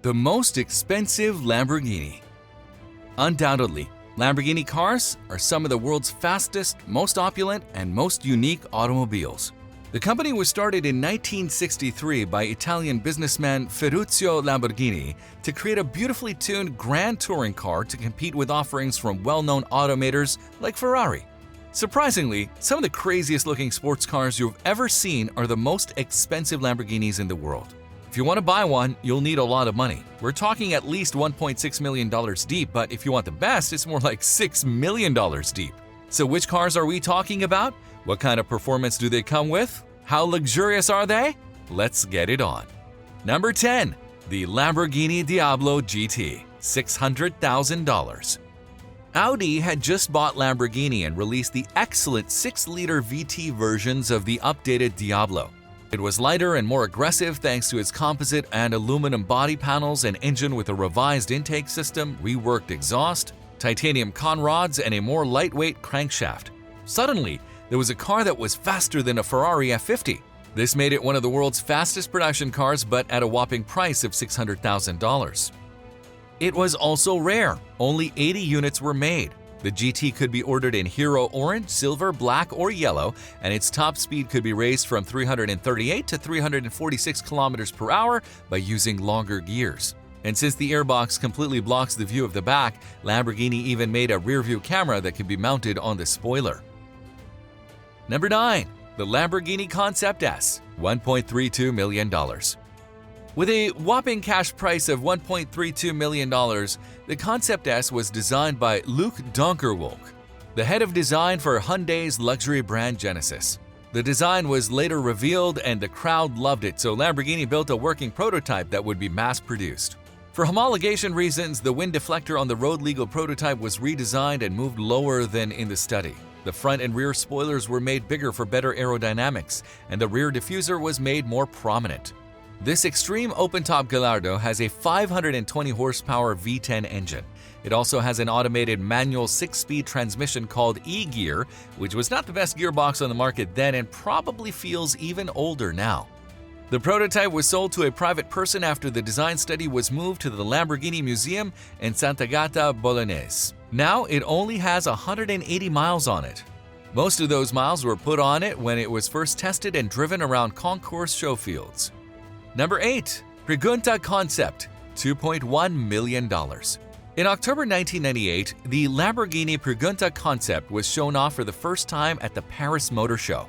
The most expensive Lamborghini. Undoubtedly, Lamborghini cars are some of the world's fastest, most opulent, and most unique automobiles. The company was started in 1963 by Italian businessman Ferruccio Lamborghini to create a beautifully tuned grand touring car to compete with offerings from well-known automakers like Ferrari. Surprisingly, some of the craziest looking sports cars you've ever seen are the most expensive Lamborghinis in the world. If you want to buy one, you'll need a lot of money. We're talking at least $1.6 million deep, but if you want the best, it's more like $6 million deep. So which cars are we talking about? What kind of performance do they come with? How luxurious are they? Let's get it on. Number 10. The Lamborghini Diablo GT, $600,000. Audi had just bought Lamborghini and released the excellent 6-liter VT versions of the updated Diablo. It was lighter and more aggressive thanks to its composite and aluminum body panels, an engine with a revised intake system, reworked exhaust, titanium conrods, and a more lightweight crankshaft. Suddenly, there was a car that was faster than a Ferrari F50. This made it one of the world's fastest production cars, but at a whopping price of $600,000. It was also rare. Only 80 units were made. The GT could be ordered in Hero Orange, Silver, Black, or Yellow, and its top speed could be raised from 338 to 346 kilometers per hour by using longer gears. And since the airbox completely blocks the view of the back, Lamborghini even made a rear-view camera that could be mounted on the spoiler. Number 9. The Lamborghini Concept S, $1.32 million. With a whopping cash price of $1.32 million, the Concept S was designed by Luc Donkerwolke, the head of design for Hyundai's luxury brand Genesis. The design was later revealed and the crowd loved it, so Lamborghini built a working prototype that would be mass-produced. For homologation reasons, the wind deflector on the road-legal prototype was redesigned and moved lower than in the study. The front and rear spoilers were made bigger for better aerodynamics, and the rear diffuser was made more prominent. This extreme open-top Gallardo has a 520 horsepower V10 engine. It also has an automated manual 6-speed transmission called E-Gear, which was not the best gearbox on the market then and probably feels even older now. The prototype was sold to a private person after the design study was moved to the Lamborghini Museum in Sant'Agata Bolognese. Now it only has 180 miles on it. Most of those miles were put on it when it was first tested and driven around concourse showfields. Number 8. Pregunta Concept, $2.1 million. In October 1998, the Lamborghini Pregunta Concept was shown off for the first time at the Paris Motor Show.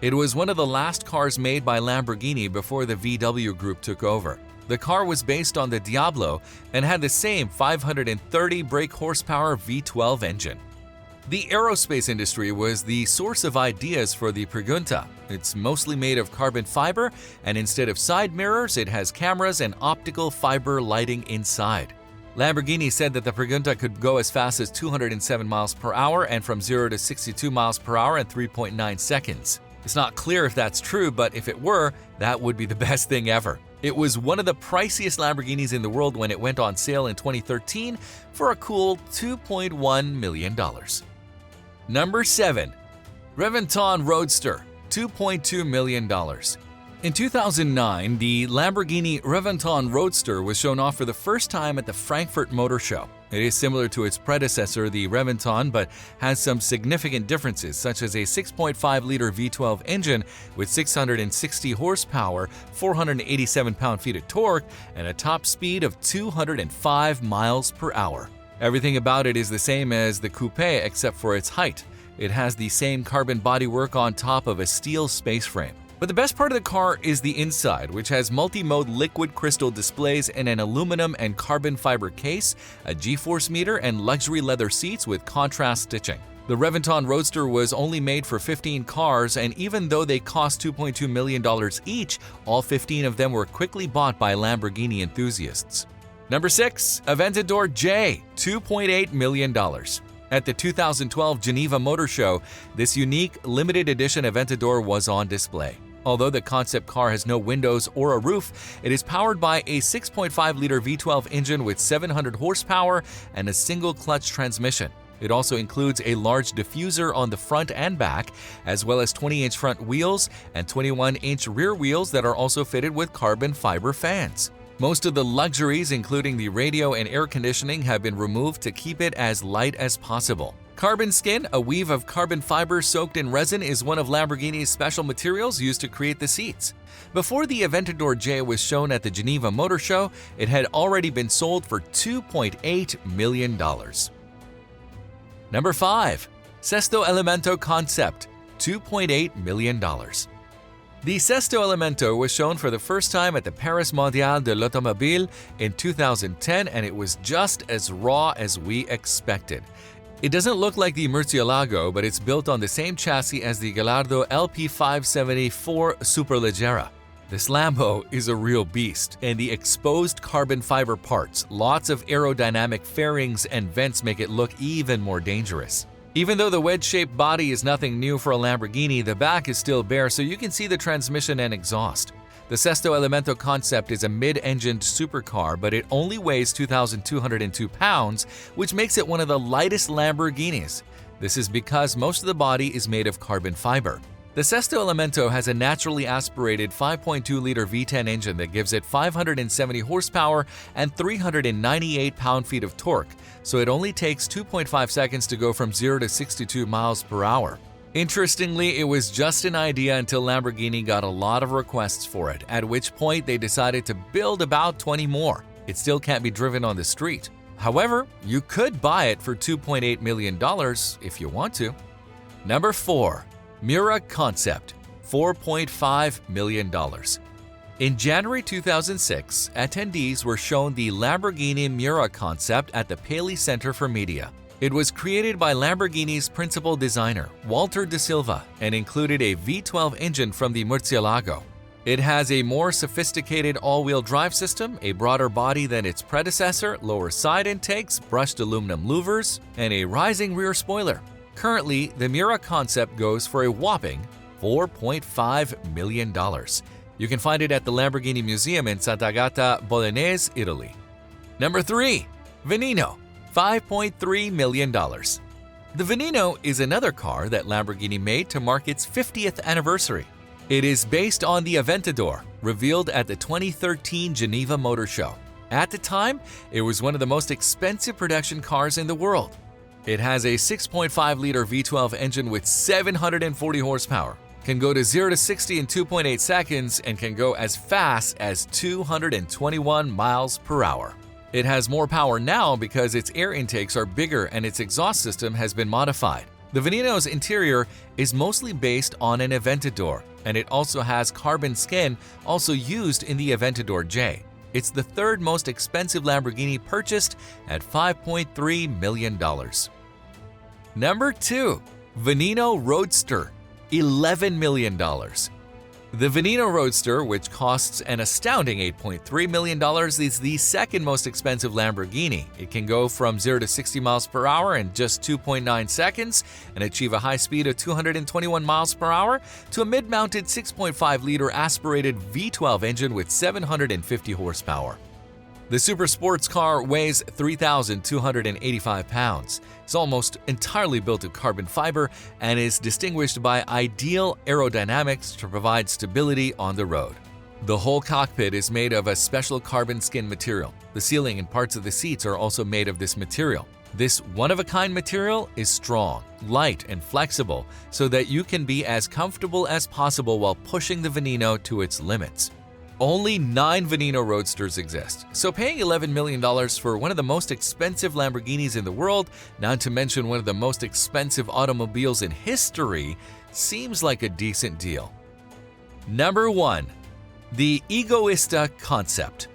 It was one of the last cars made by Lamborghini before the VW Group took over. The car was based on the Diablo and had the same 530 brake horsepower V12 engine. The aerospace industry was the source of ideas for the Pregunta. It's mostly made of carbon fiber, and instead of side mirrors, it has cameras and optical fiber lighting inside. Lamborghini said that the Pregunta could go as fast as 207 miles per hour and from 0 to 62 miles per hour in 3.9 seconds. It's not clear if that's true, but if it were, that would be the best thing ever. It was one of the priciest Lamborghinis in the world when it went on sale in 2013 for a cool $2.1 million. Number 7. Reventón Roadster, $2.2 million. In 2009, the Lamborghini Reventón Roadster was shown off for the first time at the Frankfurt Motor Show. It is similar to its predecessor, the Reventón, but has some significant differences, such as a 6.5-liter V12 engine with 660 horsepower, 487 pound-feet of torque, and a top speed of 205 miles per hour. Everything about it is the same as the coupe except for its height. It has the same carbon bodywork on top of a steel space frame. But the best part of the car is the inside, which has multi-mode liquid crystal displays and an aluminum and carbon fiber case, a G-force meter, and luxury leather seats with contrast stitching. The Reventón Roadster was only made for 15 cars, and even though they cost $2.2 million each, all 15 of them were quickly bought by Lamborghini enthusiasts. Number 6. Aventador J, $2.8 million. At the 2012 Geneva Motor Show, this unique limited edition Aventador was on display. Although the concept car has no windows or a roof, it is powered by a 6.5-liter V12 engine with 700 horsepower and a single-clutch transmission. It also includes a large diffuser on the front and back, as well as 20-inch front wheels and 21-inch rear wheels that are also fitted with carbon fiber fans. Most of the luxuries, including the radio and air conditioning, have been removed to keep it as light as possible. Carbon skin, a weave of carbon fiber soaked in resin, is one of Lamborghini's special materials used to create the seats. Before the Aventador J was shown at the Geneva Motor Show, it had already been sold for $2.8 million. Number 5. Sesto Elemento Concept, $2.8 million. The Sesto Elemento was shown for the first time at the Paris Mondial de l'Automobile in 2010, and it was just as raw as we expected. It doesn't look like the Murcielago, but it's built on the same chassis as the Gallardo LP574 Superleggera. This Lambo is a real beast, and the exposed carbon fiber parts, lots of aerodynamic fairings and vents make it look even more dangerous. Even though the wedge-shaped body is nothing new for a Lamborghini, the back is still bare so you can see the transmission and exhaust. The Sesto Elemento Concept is a mid-engined supercar, but it only weighs 2,202 pounds, which makes it one of the lightest Lamborghinis. This is because most of the body is made of carbon fiber. The Sesto Elemento has a naturally aspirated 5.2-liter V10 engine that gives it 570 horsepower and 398 pound-feet of torque, so it only takes 2.5 seconds to go from 0 to 62 miles per hour. Interestingly, it was just an idea until Lamborghini got a lot of requests for it, at which point they decided to build about 20 more. It still can't be driven on the street. However, you could buy it for $2.8 million if you want to. Number 4. Miura Concept, $4.5 million. In January 2006, attendees were shown the Lamborghini Miura Concept at the Paley Center for Media. It was created by Lamborghini's principal designer, Walter de Silva, and included a V12 engine from the Murcielago. It has a more sophisticated all-wheel drive system, a broader body than its predecessor, lower side intakes, brushed aluminum louvers, and a rising rear spoiler. Currently, the Miura Concept goes for a whopping $4.5 million. You can find it at the Lamborghini Museum in Sant'Agata Bolognese, Italy. Number 3. Veneno, $5.3 million. The Veneno is another car that Lamborghini made to mark its 50th anniversary. It is based on the Aventador, revealed at the 2013 Geneva Motor Show. At the time, it was one of the most expensive production cars in the world. It has a 6.5-liter V12 engine with 740 horsepower, can go to 0 to 60 in 2.8 seconds, and can go as fast as 221 miles per hour. It has more power now because its air intakes are bigger and its exhaust system has been modified. The Veneno's interior is mostly based on an Aventador, and it also has carbon skin also used in the Aventador J. It's the third most expensive Lamborghini purchased at $5.3 million. Number 2. Veneno Roadster, $11 million. The Veneno Roadster, which costs an astounding $8.3 million, is the second most expensive Lamborghini. It can go from 0 to 60 miles per hour in just 2.9 seconds and achieve a high speed of 221 miles per hour to a mid-mounted 6.5-liter aspirated V12 engine with 750 horsepower. The super sports car weighs 3,285 pounds. It's almost entirely built of carbon fiber and is distinguished by ideal aerodynamics to provide stability on the road. The whole cockpit is made of a special carbon skin material. The ceiling and parts of the seats are also made of this material. This one-of-a-kind material is strong, light, and flexible so that you can be as comfortable as possible while pushing the Veneno to its limits. Only 9 Veneno Roadsters exist, so paying $11 million for one of the most expensive Lamborghinis in the world, not to mention one of the most expensive automobiles in history, seems like a decent deal. Number 1. The Egoista Concept,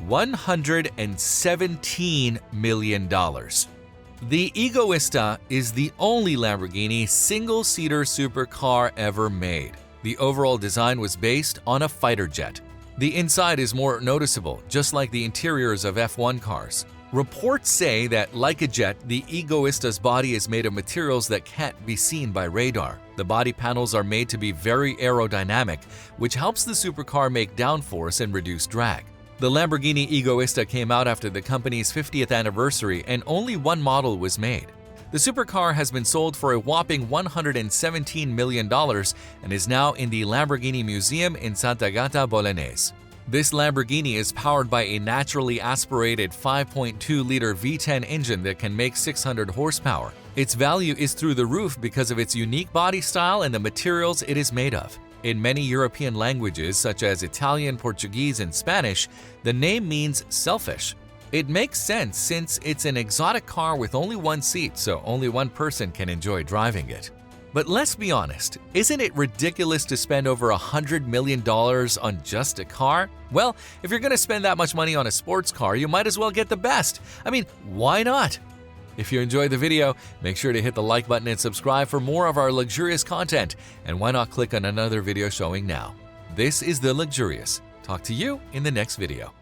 $117 million. The Egoista is the only Lamborghini single-seater supercar ever made. The overall design was based on a fighter jet. The inside is more noticeable, just like the interiors of F1 cars. Reports say that, like a jet, the Egoista's body is made of materials that can't be seen by radar. The body panels are made to be very aerodynamic, which helps the supercar make downforce and reduce drag. The Lamborghini Egoista came out after the company's 50th anniversary and only one model was made. The supercar has been sold for a whopping $117 million and is now in the Lamborghini Museum in Sant'Agata Bolognese. This Lamborghini is powered by a naturally aspirated 5.2-liter V10 engine that can make 600 horsepower. Its value is through the roof because of its unique body style and the materials it is made of. In many European languages, such as Italian, Portuguese, and Spanish, the name means selfish. It makes sense since it's an exotic car with only one seat, so only one person can enjoy driving it. But let's be honest, isn't it ridiculous to spend over $100 million on just a car? Well, if you're going to spend that much money on a sports car, you might as well get the best. I mean, why not? If you enjoyed the video, make sure to hit the like button and subscribe for more of our luxurious content. And why not click on another video showing now? This is The Luxurious. Talk to you in the next video.